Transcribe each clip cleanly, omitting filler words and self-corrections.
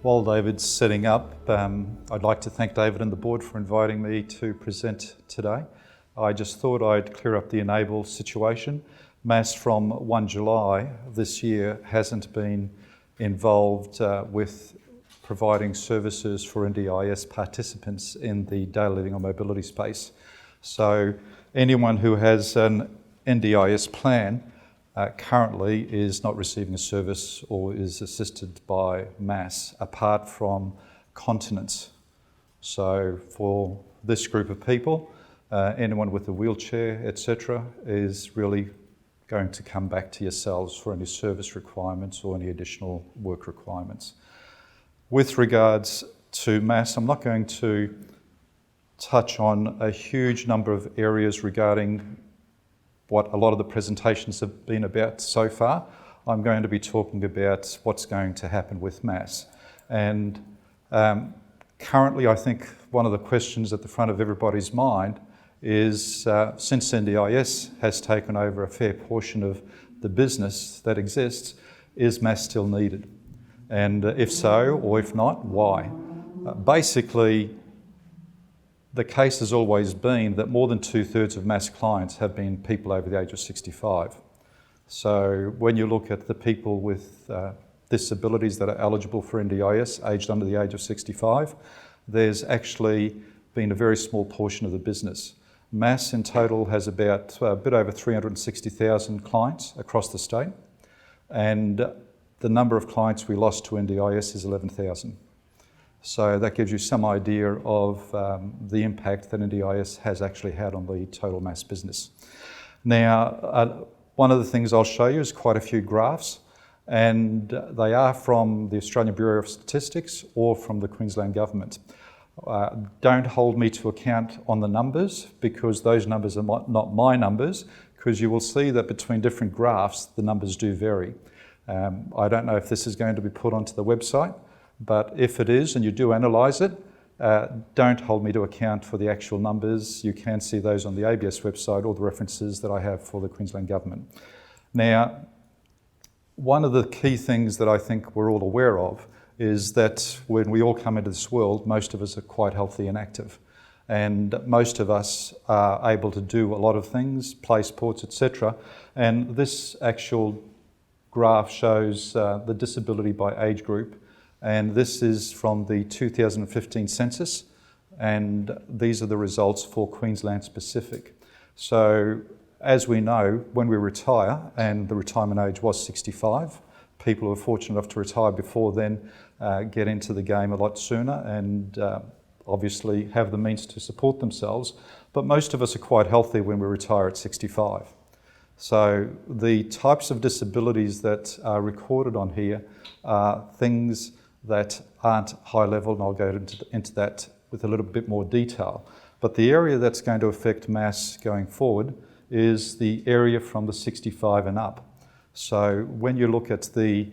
While David's setting up, I'd like to thank David and the board for inviting me to present today. I just thought I'd clear up the enable situation. MAS from 1 July this year hasn't been involved with providing services for NDIS participants in the daily living or mobility space. So anyone who has an NDIS plan currently is not receiving a service or is assisted by MAS apart from continence. So for this group of people, anyone with a wheelchair, etc., is really going to come back to yourselves for any service requirements or any additional work requirements. With regards to MAS, I'm not going to touch on a huge number of areas regarding what a lot of the presentations have been about so far. I'm going to be talking about what's going to happen with MAS. And currently, I think one of the questions at the front of everybody's mind is, since NDIS has taken over a fair portion of the business that exists, is MAS still needed? And if so, or if not, why? Basically, the case has always been that more than 2/3 of MAS clients have been people over the age of 65. So when you look at the people with disabilities that are eligible for NDIS, aged under the age of 65, there's actually been a very small portion of the business. MAS in total has about a bit over 360,000 clients across the state, and the number of clients we lost to NDIS is 11,000. So that gives you some idea of the impact that NDIS has actually had on the total MAS business. Now, one of the things I'll show you is quite a few graphs, and they are from the Australian Bureau of Statistics or from the Queensland Government. Don't hold me to account on the numbers, because those numbers are not my numbers, because you will see that between different graphs, the numbers do vary. I don't know if this is going to be put onto the website, but if it is and you do analyse it, don't hold me to account for the actual numbers. You can see those on the ABS website or the references that I have for the Queensland Government. Now, one of the key things that I think we're all aware of is that when we all come into this world, most of us are quite healthy and active. And most of us are able to do a lot of things, play sports, etc. And this actual graph shows the disability by age group. And this is from the 2015 census, and these are the results for Queensland specific. So as we know, when we retire, and the retirement age was 65, people who are fortunate enough to retire before then get into the game a lot sooner and obviously have the means to support themselves. But most of us are quite healthy when we retire at 65. So the types of disabilities that are recorded on here are things that aren't high level, and I'll go into that with a little bit more detail. But the area that's going to affect MAS going forward is the area from the 65 and up. So when you look at the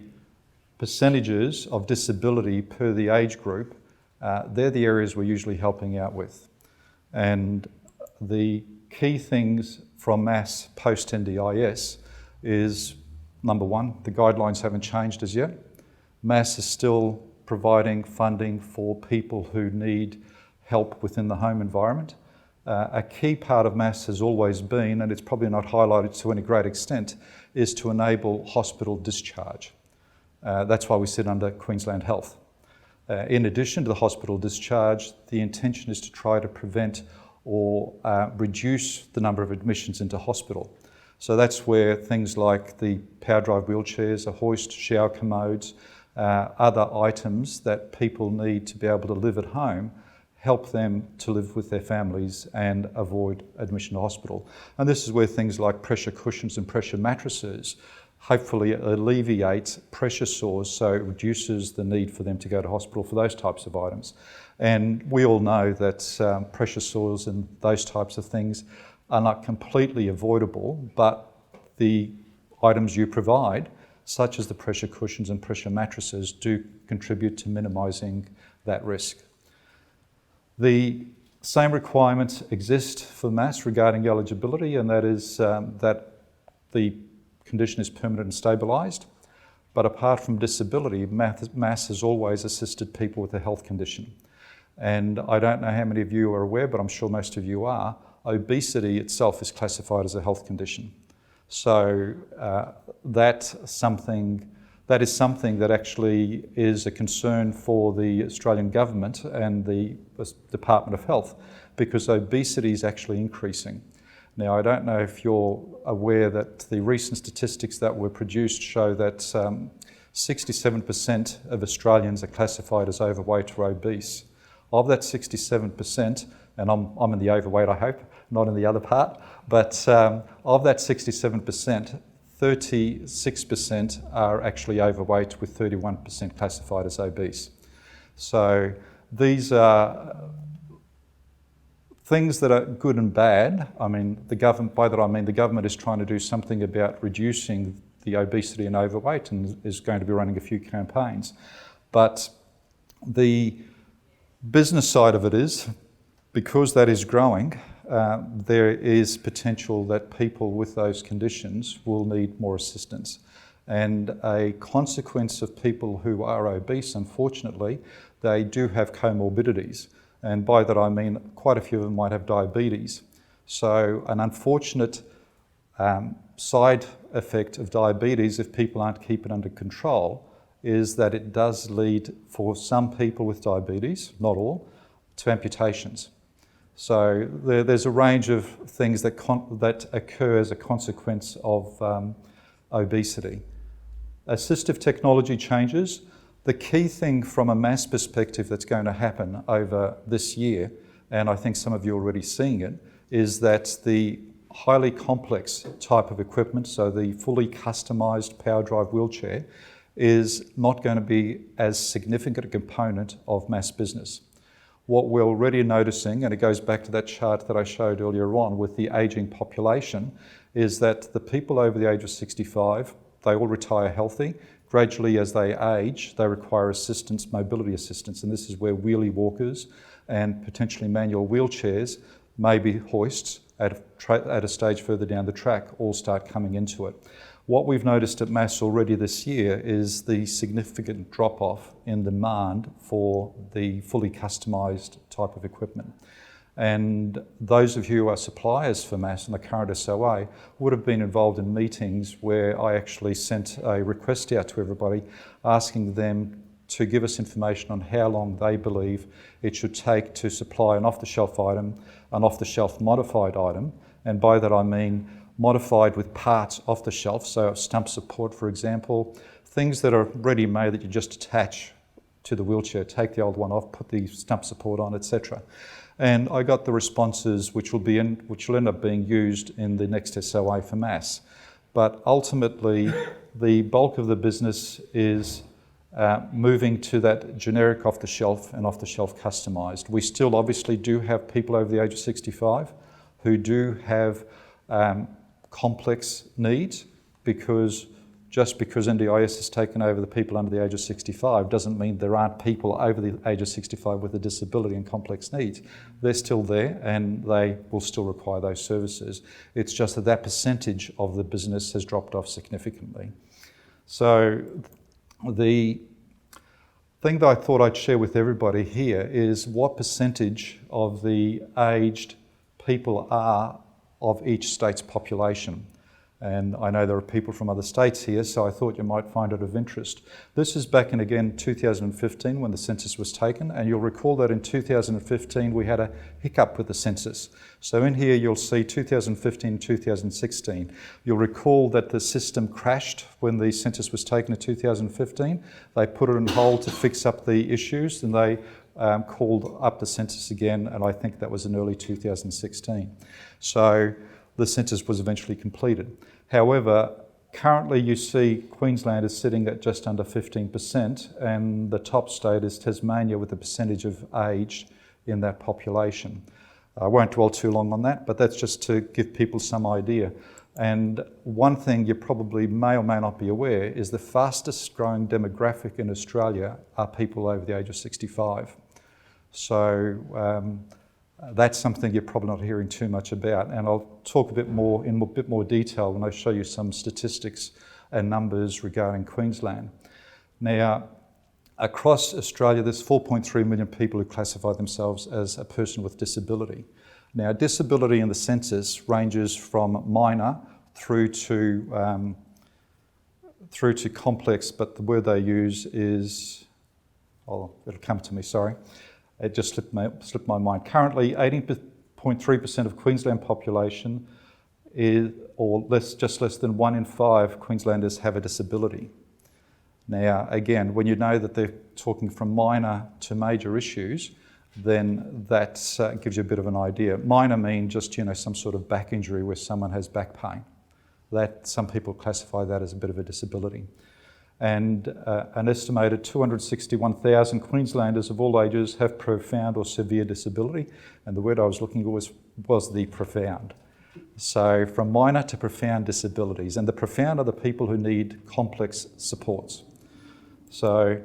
percentages of disability per the age group, they're the areas we're usually helping out with. And the key things from MAS post-NDIS is, number one, the guidelines haven't changed as yet. MAS is still providing funding for people who need help within the home environment. A key part of MAS has always been, and it's probably not highlighted to any great extent, is to enable hospital discharge. That's why we sit under Queensland Health. In addition to the hospital discharge, the intention is to try to prevent or reduce the number of admissions into hospital. So that's where things like the power drive wheelchairs, a hoist, shower commodes, other items that people need to be able to live at home, help them to live with their families and avoid admission to hospital. And this is where things like pressure cushions and pressure mattresses hopefully alleviate pressure sores, so it reduces the need for them to go to hospital for those types of items. And we all know that pressure sores and those types of things are not completely avoidable, but the items you provide, such as the pressure cushions and pressure mattresses, do contribute to minimising that risk. The same requirements exist for MAS regarding eligibility, and that is that the condition is permanent and stabilised. But apart from disability, MAS has always assisted people with a health condition. And I don't know how many of you are aware, but I'm sure most of you are, obesity itself is classified as a health condition. So that is something that actually is a concern for the Australian government and the Department of Health, because obesity is actually increasing. Now, I don't know if you're aware that the recent statistics that were produced show that 67% of Australians are classified as overweight or obese. Of that 67%, and I'm in the overweight, I hope, not in the other part, but of that 67%, 36% are actually overweight, with 31% classified as obese. So these are things that are good and bad. I mean, the government is trying to do something about reducing the obesity and overweight, and is going to be running a few campaigns. But the business side of it is, because that is growing, there is potential that people with those conditions will need more assistance. And a consequence of people who are obese, unfortunately, they do have comorbidities. And by that I mean quite a few of them might have diabetes. So an unfortunate side effect of diabetes, if people aren't keeping it under control, is that it does lead, for some people with diabetes, not all, to amputations. So there's a range of things that occur as a consequence of obesity. Assistive technology changes. The key thing from a MAS perspective that's going to happen over this year, and I think some of you are already seeing it, is that the highly complex type of equipment, so the fully customised power drive wheelchair, is not going to be as significant a component of MAS business. What we're already noticing, and it goes back to that chart that I showed earlier on with the ageing population, is that the people over the age of 65, they all retire healthy. Gradually, as they age, they require assistance, mobility assistance, and this is where wheelie walkers and potentially manual wheelchairs, maybe hoists at a stage further down the track, all start coming into it. What we've noticed at MAS already this year is the significant drop-off in demand for the fully customised type of equipment. And those of you who are suppliers for MAS and the current SOA would have been involved in meetings where I actually sent a request out to everybody asking them to give us information on how long they believe it should take to supply an off-the-shelf item, an off-the-shelf modified item, and by that I mean modified with parts off the shelf, so stump support, for example, things that are ready-made that you just attach to the wheelchair, take the old one off, put the stump support on, etc. And I got the responses which will end up being used in the next SOA for MAS. But ultimately, the bulk of the business is moving to that generic off-the-shelf and off-the-shelf customised. We still obviously do have people over the age of 65 who do have complex needs, because just because NDIS has taken over the people under the age of 65 doesn't mean there aren't people over the age of 65 with a disability and complex needs. They're still there and they will still require those services. It's just that that percentage of the business has dropped off significantly. So the thing that I thought I'd share with everybody here is what percentage of the aged people are of each state's population. And I know there are people from other states here, so I thought you might find it of interest. This is back in, again, 2015 when the census was taken, and you'll recall that in 2015 we had a hiccup with the census. So in here you'll see 2015, 2016. You'll recall that the system crashed when the census was taken in 2015. They put it on hold to fix up the issues, and they called up the census again, and I think that was in early 2016. So the census was eventually completed. However, currently you see Queensland is sitting at just under 15%, and the top state is Tasmania with a percentage of age in that population. I won't dwell too long on that, but that's just to give people some idea. And one thing you probably may or may not be aware is the fastest growing demographic in Australia are people over the age of 65. So that's something you're probably not hearing too much about, and I'll talk in a bit more detail when I show you some statistics and numbers regarding Queensland. Now, across Australia, there's 4.3 million people who classify themselves as a person with disability. Now, disability in the census ranges from minor through to complex, but the word they use is, it'll come to me, sorry. It just slipped my mind. Currently, 18.3% of Queensland population just less than 1 in 5 Queenslanders have a disability. Now, again, when you know that they're talking from minor to major issues, then that gives you a bit of an idea. Minor mean just, some sort of back injury where someone has back pain. That some people classify that as a bit of a disability. And an estimated 261,000 Queenslanders of all ages have profound or severe disability, and the word I was looking for was the profound. So from minor to profound disabilities, and the profound are the people who need complex supports. So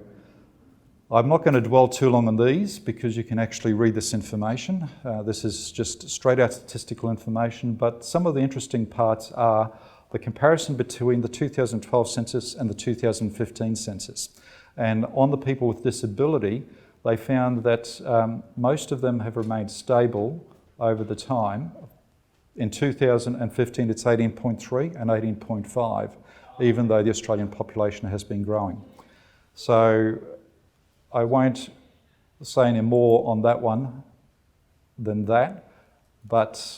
I'm not going to dwell too long on these because you can actually read this information. This is just straight out statistical information, but some of the interesting parts are the comparison between the 2012 census and the 2015 census. And on the people with disability, they found that most of them have remained stable over the time. In 2015, it's 18.3 and 18.5, even though the Australian population has been growing. So I won't say any more on that one than that, but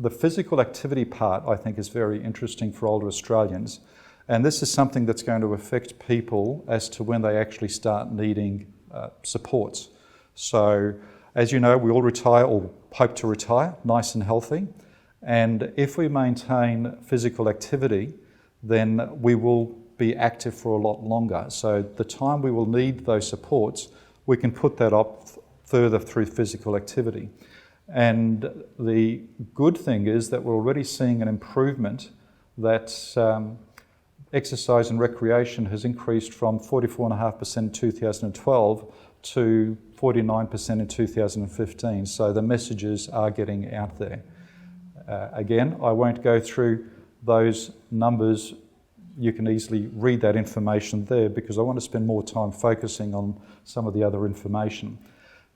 the physical activity part, I think, is very interesting for older Australians. And this is something that's going to affect people as to when they actually start needing supports. So, as you know, we all retire or hope to retire nice and healthy. And if we maintain physical activity, then we will be active for a lot longer. So the time we will need those supports, we can put that up further through physical activity. And the good thing is that we're already seeing an improvement that exercise and recreation has increased from 44.5% in 2012 to 49% in 2015. So the messages are getting out there. Again, I won't go through those numbers. You can easily read that information there because I want to spend more time focusing on some of the other information.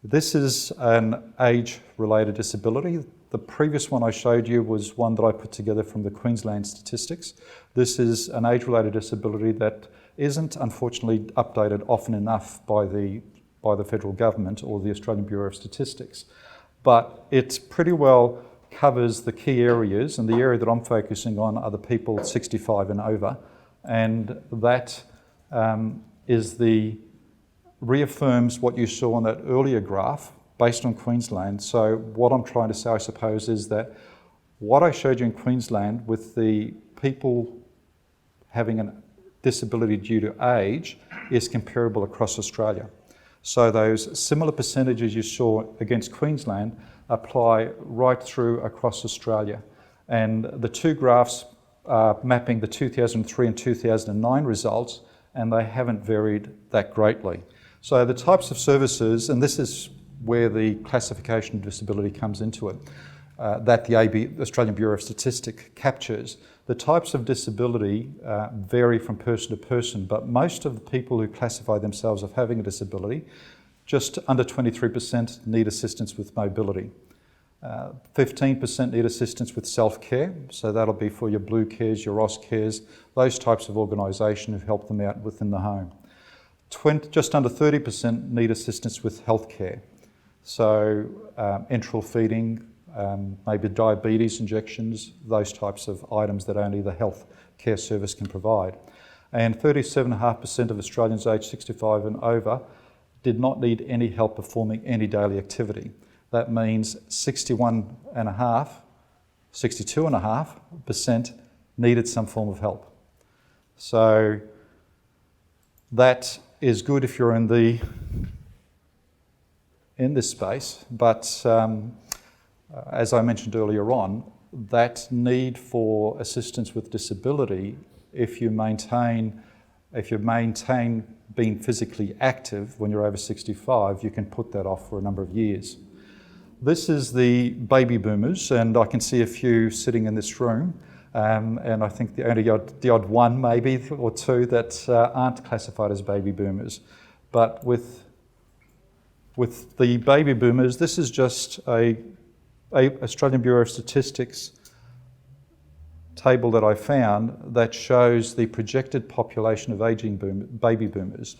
This is an age-related disability. The previous one I showed you was one that I put together from the Queensland statistics. This is an age-related disability that isn't unfortunately updated often enough by the federal government or the Australian Bureau of Statistics. But it pretty well covers the key areas, and the area that I'm focusing on are the people 65 and over, and that reaffirms what you saw on that earlier graph based on Queensland. So what I'm trying to say, I suppose, is that what I showed you in Queensland with the people having a disability due to age is comparable across Australia. So those similar percentages you saw against Queensland apply right through across Australia. And the two graphs are mapping the 2003 and 2009 results, and they haven't varied that greatly. So the types of services, and this is where the classification of disability comes into it, that the Australian Bureau of Statistics captures. The types of disability vary from person to person, but most of the people who classify themselves as having a disability, just under 23% need assistance with mobility. 15% need assistance with self-care, so that'll be for your Blue Cares, your Ross Cares, those types of organisation who help them out within the home. Just under 30% need assistance with healthcare, so enteral feeding, maybe diabetes injections, those types of items that only the health care service can provide. And 37.5% of Australians aged 65 and over did not need any help performing any daily activity. That means 62.5% needed some form of help. So that is good if you're in this space, but as I mentioned earlier on, that need for assistance with disability, if you maintain being physically active when you're over 65, you can put that off for a number of years. This is the baby boomers, and I can see a few sitting in this room. and I think the odd one maybe or two that aren't classified as baby boomers. But with the baby boomers, this is just a Australian Bureau of Statistics table that I found that shows the projected population of aging baby boomers.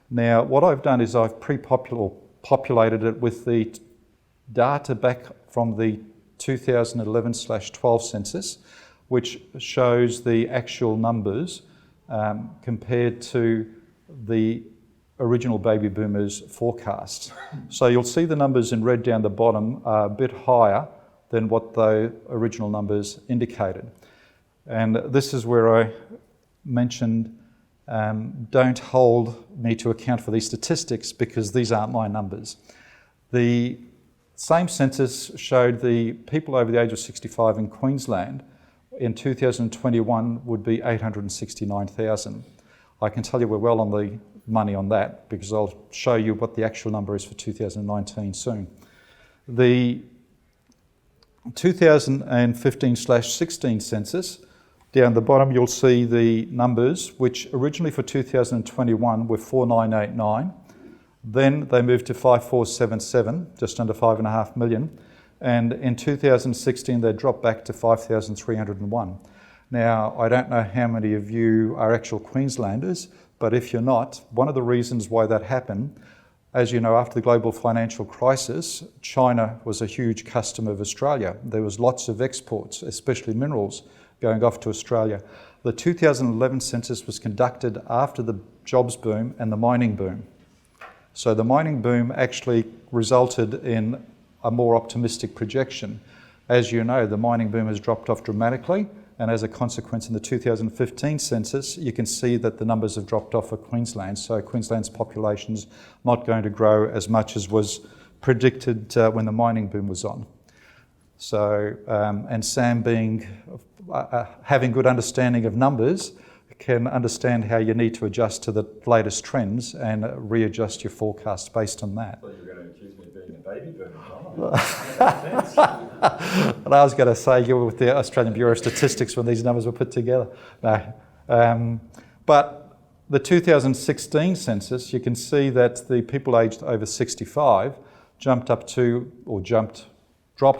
Now, what I've done is I've populated it with the data back from the 2011/12 census, which shows the actual numbers compared to the original baby boomers forecast. So you'll see the numbers in red down the bottom are a bit higher than what the original numbers indicated. And this is where I mentioned don't hold me to account for these statistics because these aren't my numbers. The same census showed the people over the age of 65 in Queensland in 2021 would be 869,000. I can tell you we're well on the money on that because I'll show you what the actual number is for 2019 soon. The 2015/16 census, down the bottom you'll see the numbers, which originally for 2021 were 4,989. Then they moved to 5,477, just under 5.5 million. And in 2016 they dropped back to 5,301. Now, I don't know how many of you are actual Queenslanders, but if you're not, one of the reasons why that happened, as you know, after the global financial crisis, China was a huge customer of Australia. There was lots of exports, especially minerals, going off to Australia. The 2011 census was conducted after the jobs boom and the mining boom. So the mining boom actually resulted in a more optimistic projection. As you know, the mining boom has dropped off dramatically, and as a consequence in the 2015 census, you can see that the numbers have dropped off for Queensland. So Queensland's population's not going to grow as much as was predicted when the mining boom was on. So, and Sam having good understanding of numbers, can understand how you need to adjust to the latest trends and readjust your forecast based on that. I thought you were going to accuse me of being a baby boomer. And I was going to say you were with the Australian Bureau of Statistics when these numbers were put together. No. But the 2016 census, you can see that the people aged over 65 dropped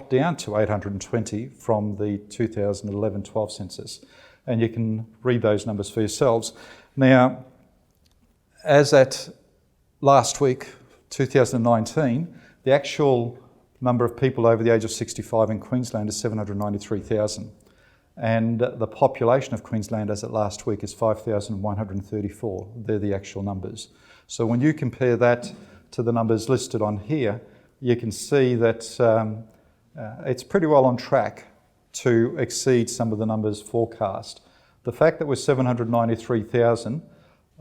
down to 820 from the 2011-12 census. And you can read those numbers for yourselves. Now, as at last week, 2019, the actual number of people over the age of 65 in Queensland is 793,000. And the population of Queensland as at last week is 5,134. They're the actual numbers. So when you compare that to the numbers listed on here, you can see that it's pretty well on track to exceed some of the numbers forecast. The fact that we're 793,000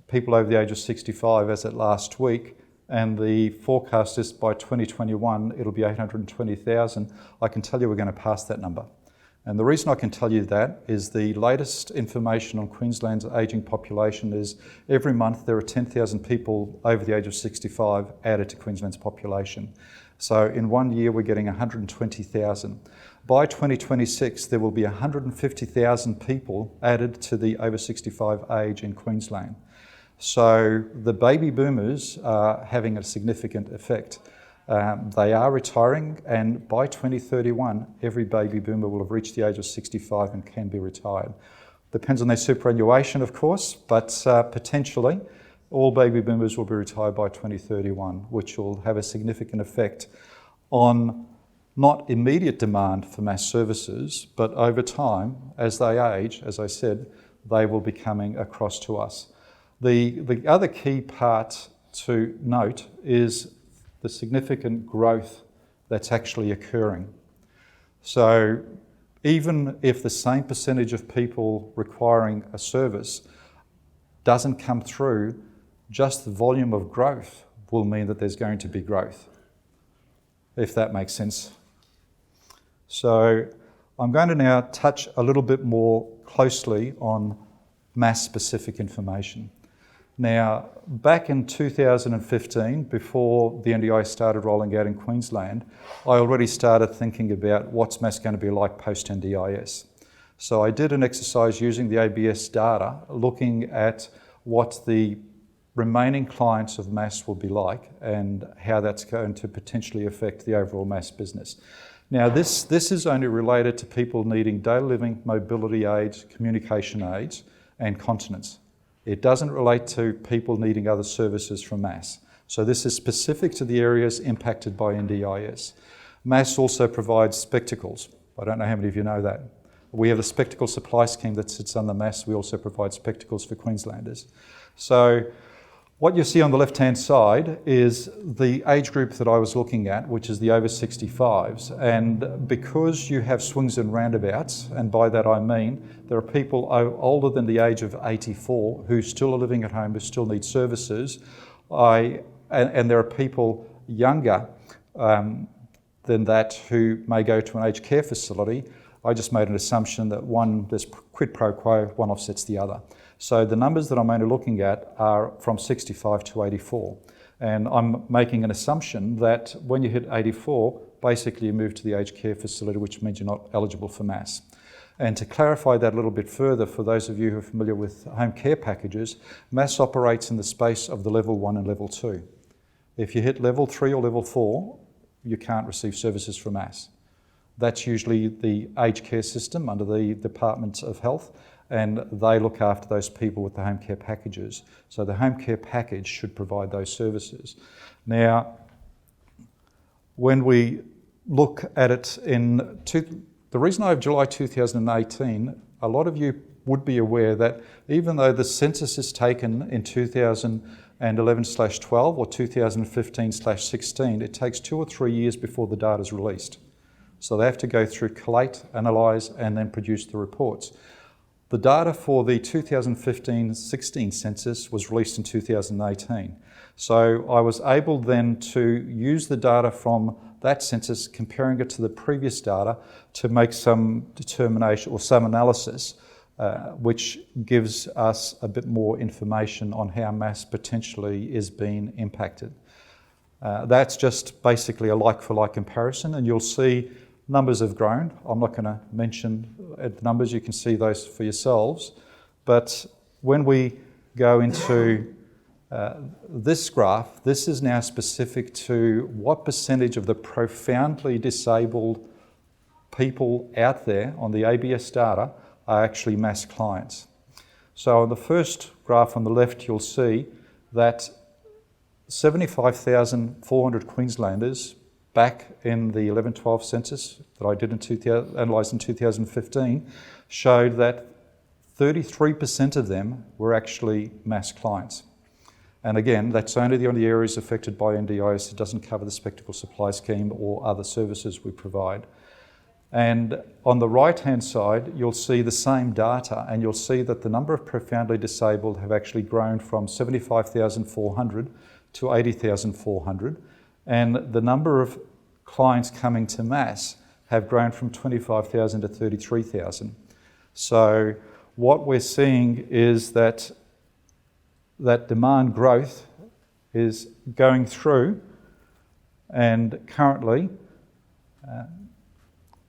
people over the age of 65 as at last week, and the forecast is by 2021 it'll be 820,000, I can tell you we're going to pass that number. And the reason I can tell you that is the latest information on Queensland's ageing population is every month there are 10,000 people over the age of 65 added to Queensland's population. So in 1 year we're getting 120,000. By 2026 there will be 150,000 people added to the over 65 age in Queensland. So the baby boomers are having a significant effect. They are retiring, and by 2031 every baby boomer will have reached the age of 65 and can be retired. Depends on their superannuation of course, but potentially all baby boomers will be retired by 2031, which will have a significant effect on not immediate demand for mass services, but over time, as they age, as I said, they will be coming across to us. The other key part to note is the significant growth that's actually occurring. So even if the same percentage of people requiring a service doesn't come through, just the volume of growth will mean that there's going to be growth, if that makes sense. So I'm going to now touch a little bit more closely on mass-specific information. Now, back in 2015, before the NDI started rolling out in Queensland, I already started thinking about what's mass going to be like post-NDIS. So I did an exercise using the ABS data, looking at what the remaining clients of MAS will be like and how that's going to potentially affect the overall MAS business. Now this is only related to people needing daily living, mobility aids, communication aids and continence. It doesn't relate to people needing other services from MAS. So this is specific to the areas impacted by NDIS. MAS also provides spectacles. I don't know how many of you know that. We have a spectacle supply scheme that sits under MAS. We also provide spectacles for Queenslanders. So what you see on the left-hand side is the age group that I was looking at, which is the over 65s. And because you have swings and roundabouts, and by that I mean there are people older than the age of 84 who still are living at home, who still need services, and there are people younger than that who may go to an aged care facility. I just made an assumption that there's quid pro quo, one offsets the other. So the numbers that I'm only looking at are from 65 to 84. And I'm making an assumption that when you hit 84, basically you move to the aged care facility, which means you're not eligible for MAS. And to clarify that a little bit further, for those of you who are familiar with home care packages, MAS operates in the space of the level 1 and level 2. If you hit level 3 or level 4, you can't receive services from MAS. That's usually the aged care system under the Department of Health, and they look after those people with the home care packages. So the home care package should provide those services. Now, when we look at it the reason I have July 2018, a lot of you would be aware that even though the census is taken in 2011/12 or 2015/16, it takes 2 or 3 years before the data is released. So they have to go through, collate, analyse, and then produce the reports. The data for the 2015-16 census was released in 2018. So I was able then to use the data from that census, comparing it to the previous data, to make some determination or some analysis, which gives us a bit more information on how MAS potentially is being impacted. That's just basically a like-for-like comparison, and you'll see numbers have grown. I'm not going to mention the numbers, you can see those for yourselves. But when we go into this graph, this is now specific to what percentage of the profoundly disabled people out there on the ABS data are actually MAS clients. So on the first graph on the left, you'll see that 75,400 Queenslanders back in the 11/12 census that I did analysed in 2015 showed that 33% of them were actually MAS clients. And again, that's only the only areas affected by NDIS. It doesn't cover the spectacle supply scheme or other services we provide. And on the right-hand side, you'll see the same data, and you'll see that the number of profoundly disabled have actually grown from 75,400 to 80,400. And the number of clients coming to MAS have grown from 25,000 to 33,000. So what we're seeing is that demand growth is going through, and currently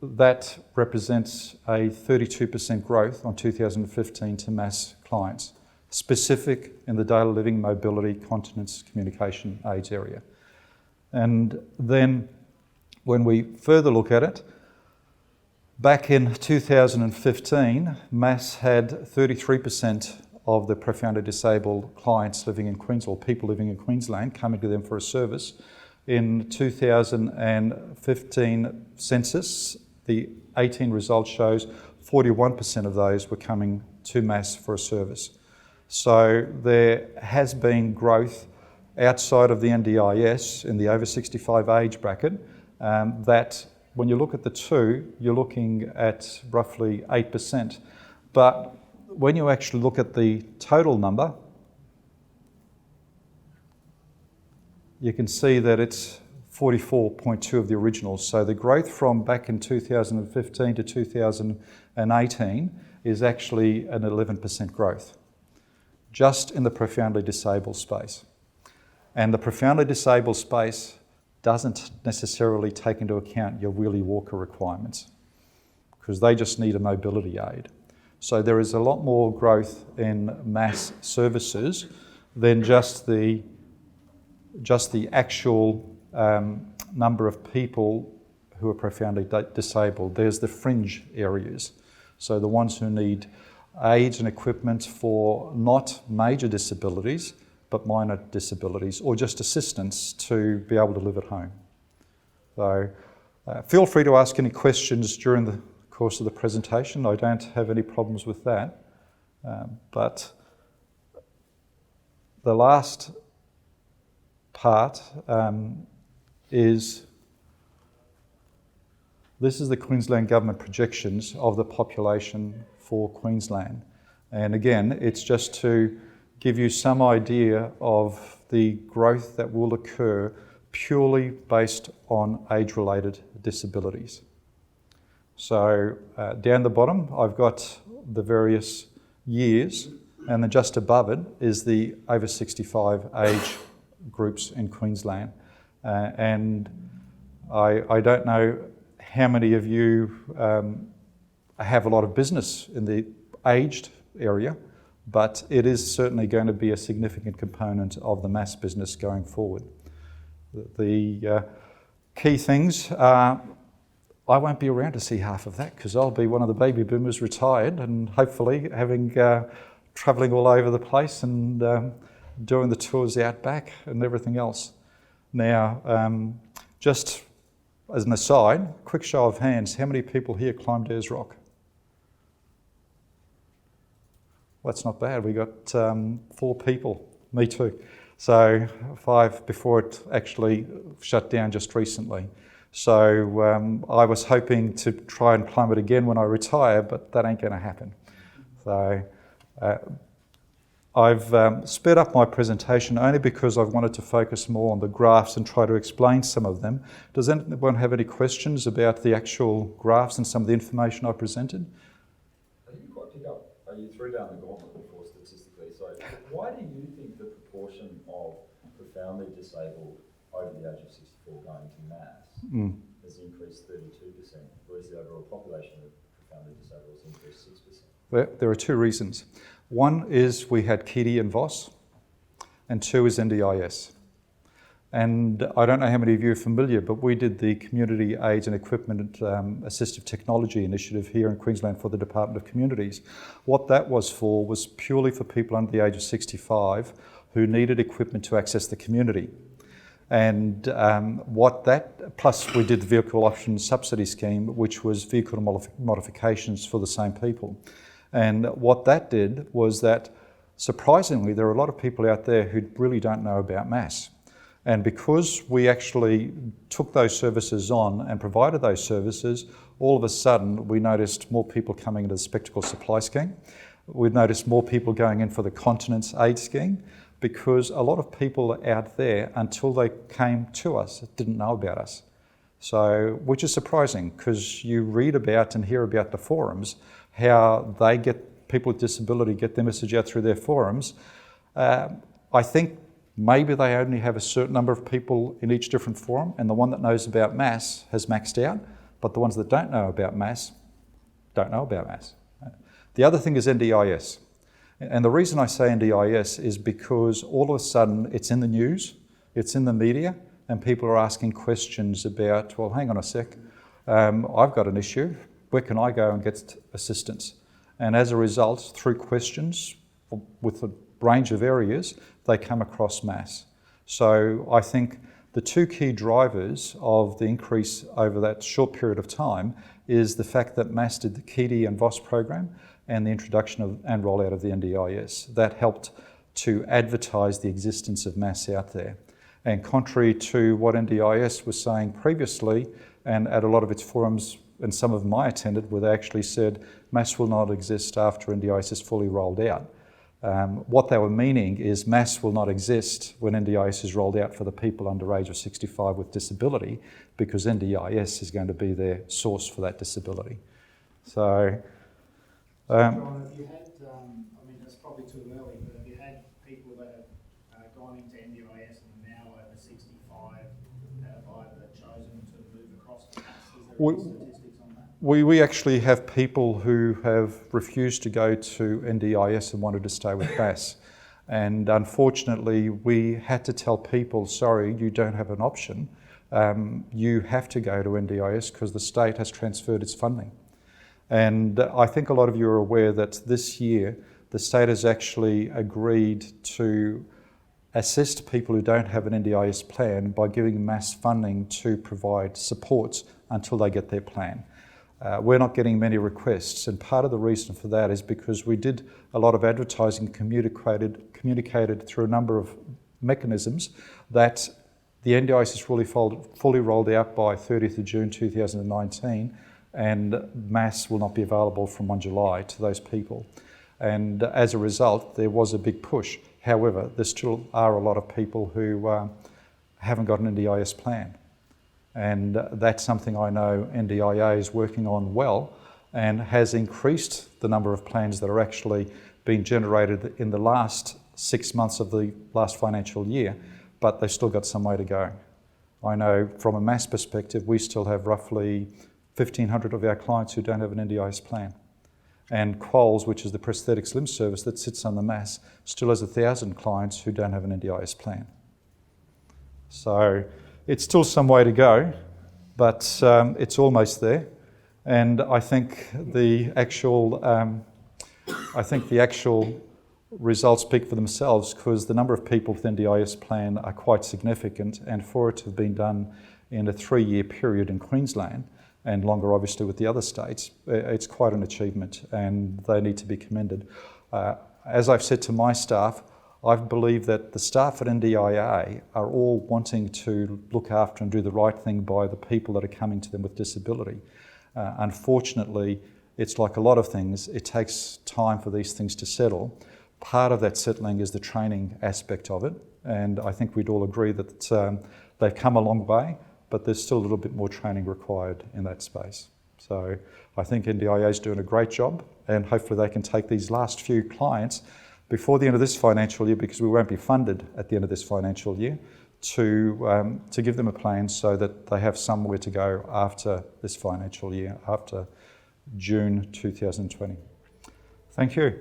that represents a 32% growth on 2015 to MAS clients, specific in the daily living, mobility, continence, communication aids area. And then when we further look at it, back in 2015, MAS had 33% of the profoundly disabled clients living in Queensland, or people living in Queensland, coming to them for a service. In 2015 census, the 18 results shows 41% of those were coming to MAS for a service. So there has been growth outside of the NDIS in the over 65 age bracket, that when you look at the two, you're looking at roughly 8%. But when you actually look at the total number, you can see that it's 44.2 of the originals. So the growth from back in 2015 to 2018 is actually an 11% growth, just in the profoundly disabled space. And the profoundly disabled space doesn't necessarily take into account your wheelie walker requirements, because they just need a mobility aid. So there is a lot more growth in mass services than just the actual number of people who are profoundly disabled. There's the fringe areas. So the ones who need aids and equipment for not major disabilities, but minor disabilities, or just assistance to be able to live at home. So feel free to ask any questions during the course of the presentation. I don't have any problems with that. But the last part is this is the Queensland Government projections of the population for Queensland. And again, it's just to give you some idea of the growth that will occur purely based on age-related disabilities. So down the bottom, I've got the various years, and then just above it is the over 65 age groups in Queensland. And I don't know how many of you have a lot of business in the aged area, but it is certainly going to be a significant component of the mass business going forward. The key things are, I won't be around to see half of that because I'll be one of the baby boomers retired and hopefully having travelling all over the place and doing the tours out back and everything else. Now, just as an aside, quick show of hands, how many people here climbed Ayers Rock? Well, that's not bad. We got 4 people, me too. So 5 before it actually shut down just recently. So I was hoping to try and climb it again when I retire, but that ain't going to happen. So I've sped up my presentation only because I've wanted to focus more on the graphs and try to explain some of them. Does anyone have any questions about the actual graphs and some of the information I presented? I think you quite pick up, you threw down the gauntlet before statistically, so why do you think the proportion of profoundly disabled over the age of 64 going to mass has increased 32%, whereas the overall population of profoundly disabled has increased 6%? Well, there are 2 reasons. One is we had KIDI and VOS, and 2 is NDIS. And I don't know how many of you are familiar, but we did the Community Aids and Equipment Assistive Technology Initiative here in Queensland for the Department of Communities. What that was for was purely for people under the age of 65 who needed equipment to access the community. And plus we did the Vehicle Option Subsidy Scheme, which was vehicle modifications for the same people. And what that did was that, surprisingly, there are a lot of people out there who really don't know about mass. And because we actually took those services on and provided those services, all of a sudden we noticed more people coming into the Spectacle Supply Scheme. We've noticed more people going in for the Continence Aid Scheme, because a lot of people out there, until they came to us, didn't know about us. So, which is surprising, because you read about and hear about the forums, how they get people with disability, get their message out through their forums. I think maybe they only have a certain number of people in each different forum, and the one that knows about mass has maxed out, but the ones that don't know about mass don't know about mass. The other thing is NDIS. And the reason I say NDIS is because all of a sudden it's in the news, it's in the media, and people are asking questions about, well, hang on a sec, I've got an issue, where can I go and get assistance? And as a result, through questions with a range of areas, they come across mass. So I think the 2 key drivers of the increase over that short period of time is the fact that mass did the KIDI and VOS program, and the introduction of and rollout of the NDIS. That helped to advertise the existence of mass out there. And contrary to what NDIS was saying previously, and at a lot of its forums, and some of them I attended, where they actually said mass will not exist after NDIS is fully rolled out. What they were meaning is mass will not exist when NDIS is rolled out for the people under age of 65 with disability, because NDIS is going to be their source for that disability. So, John, have you had, I mean, it's probably too early, but have you had people that have gone into NDIS and are now over 65 that have either chosen to move across to mass? Is there any statistics on that? We actually have people who have refused to go to NDIS and wanted to stay with MAS. And unfortunately, we had to tell people, sorry, you don't have an option. You have to go to NDIS because the state has transferred its funding. And I think a lot of you are aware that this year, the state has actually agreed to assist people who don't have an NDIS plan by giving MAS funding to provide supports until they get their plan. We're not getting many requests, and part of the reason for that is because we did a lot of advertising, communicated through a number of mechanisms that the NDIS is fully rolled out by 30th of June 2019, and MAS will not be available from 1 July to those people. And as a result, there was a big push. However, there still are a lot of people who haven't got an NDIS plan. And that's something I know NDIA is working on well and has increased the number of plans that are actually being generated in the last 6 months of the last financial year, but they've still got some way to go. I know from a MAS perspective, we still have roughly 1,500 of our clients who don't have an NDIS plan. And Quoles, which is the prosthetics limb service that sits on the MAS, still has 1,000 clients who don't have an NDIS plan. So it's still some way to go, but it's almost there. And I think the actual results speak for themselves, because the number of people with NDIS plan are quite significant, and for it to have been done in a 3-year period in Queensland, and longer obviously with the other states, it's quite an achievement, and they need to be commended. As I've said to my staff, I believe that the staff at NDIA are all wanting to look after and do the right thing by the people that are coming to them with disability. Unfortunately, it's like a lot of things, it takes time for these things to settle. Part of that settling is the training aspect of it, and I think we'd all agree that they've come a long way, but there's still a little bit more training required in that space. So I think NDIA is doing a great job, and hopefully they can take these last few clients before the end of this financial year, because we won't be funded at the end of this financial year, to give them a plan so that they have somewhere to go after this financial year, after June 2020. Thank you.